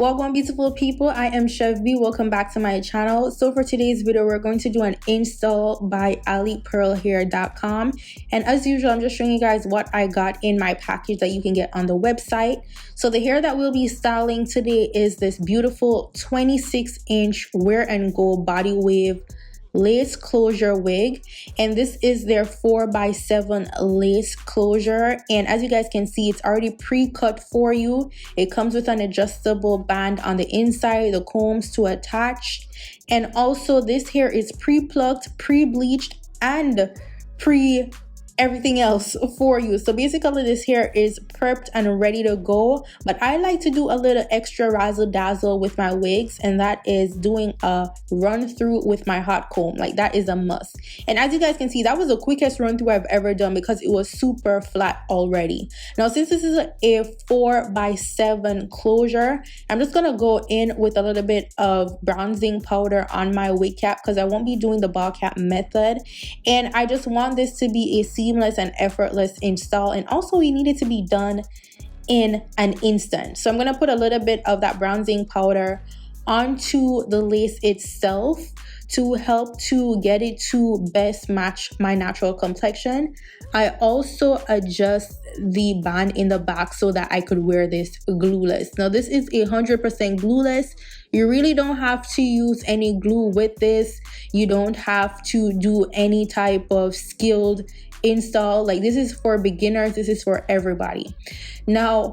Welcome beautiful people, I am Chev. Welcome back to my channel. So for today's video, we're going to do an install by alipearlhair.com, and as usual, I'm just showing you guys what I got in my package that you can get on the website. So the hair that we'll be styling today is this beautiful 26-inch wear and go body wave lace closure wig, and this is their 4x7 lace closure. And as you guys can see, it's already pre-cut for you. It comes with an adjustable band on the inside, the combs to attach, and also this hair is pre-plucked, pre-bleached, and pre everything else for you. So basically this hair is prepped and ready to go, but I like to do a little extra razzle dazzle with my wigs, and that is doing a run through with my hot comb. Like, that is a must. And as you guys can see, that was the quickest run through I've ever done because it was super flat already. Now since this is a 4x7 closure, I'm just gonna go in with a little bit of bronzing powder on my wig cap because I won't be doing the ball cap method, and I just want this to be a seamless and effortless install, and also we need it to be done in an instant. So I'm going to put a little bit of that bronzing powder onto the lace itself to help to get it to best match my natural complexion. I also adjust the band in the back so that I could wear this glueless. Now this is 100% glueless. You really don't have to use any glue with this. You don't have to do any type of skilled install. Like, this is for beginners, this is for everybody. Now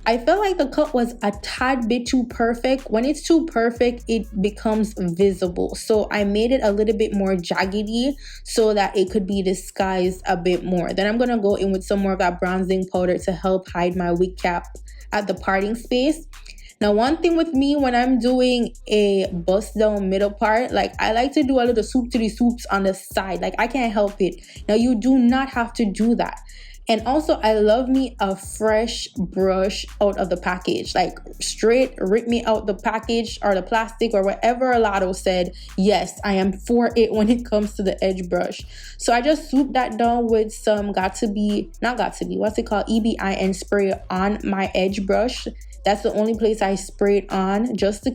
I felt like the cut was a tad bit too perfect. When it's too perfect, it becomes visible. So I made it a little bit more jaggedy so that it could be disguised a bit more. Then I'm gonna go in with some more of that bronzing powder to help hide my wig cap at the parting space. Now one thing with me when I'm doing a bust down middle part, like, I like to do a little swoop to the swoops on the side. Like, I can't help it. Now you do not have to do that. And also I love me a fresh brush out of the package. Like, straight rip me out the package or the plastic or whatever Lotto said. Yes, I am for it when it comes to the edge brush. So I just swoop that down with some EBIN spray on my edge brush. That's the only place I spray it on, just to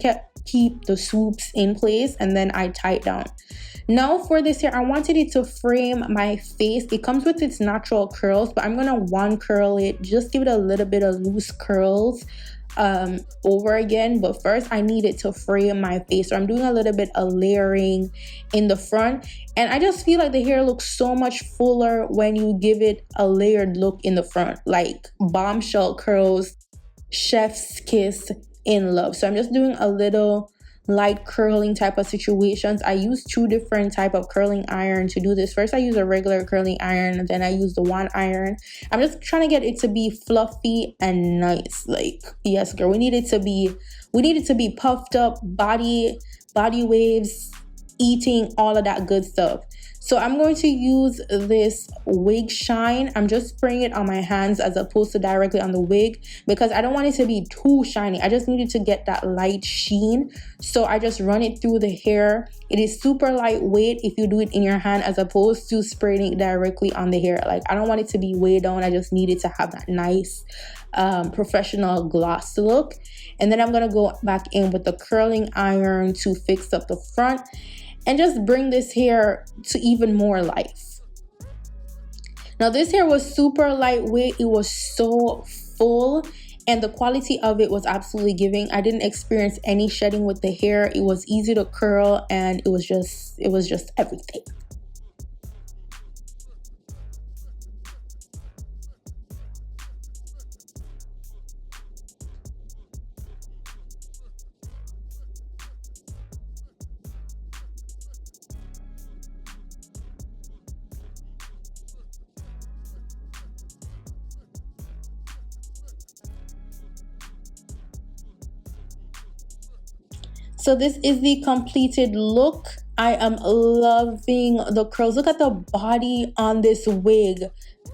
keep the swoops in place, and then I tie it down. Now for this hair, I wanted it to frame my face. It comes with its natural curls, but I'm gonna one curl it, just give it a little bit of loose curls over again. But first I need it to frame my face, so I'm doing a little bit of layering in the front, and I just feel like the hair looks so much fuller when you give it a layered look in the front. Like, bombshell curls, chef's kiss in love. So I'm just doing a little light curling type of situations. I use two different type of curling iron to do this. First I use a regular curling iron, and then I use the GWAN iron. I'm just trying to get it to be fluffy and nice. Like, yes girl, we need it to be puffed up, body waves, eating, all of that good stuff. So I'm going to use this wig shine. I'm just spraying it on my hands as opposed to directly on the wig because I don't want it to be too shiny. I just needed to get that light sheen. So I just run it through the hair. It is super lightweight if you do it in your hand as opposed to spraying it directly on the hair. Like, I don't want it to be way down. I just need it to have that nice professional gloss look. And then I'm going to go back in with the curling iron to fix up the front and just bring this hair to even more life. Now this hair was super lightweight. It was so full, and the quality of it was absolutely giving. I didn't experience any shedding with the hair. It was easy to curl, and it was just everything. So this is the completed look. I am loving the curls. Look at the body on this wig.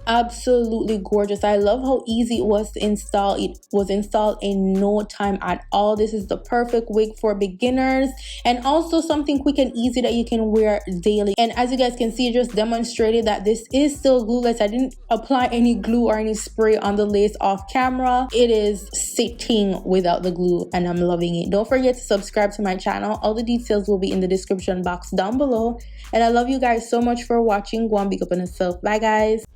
absolutely gorgeous. I love how easy it was to install. It was installed in no time at all. This is the perfect wig for beginners, and also something quick and easy that you can wear daily. And as you guys can see, it just demonstrated that this is still glueless. I didn't apply any glue or any spray on the lace off camera. It is sitting without the glue, and I'm loving it. Don't forget to subscribe to my channel. All the details will be in the description box down below. And I love you guys so much for watching. Go and big up on yourself. Bye guys.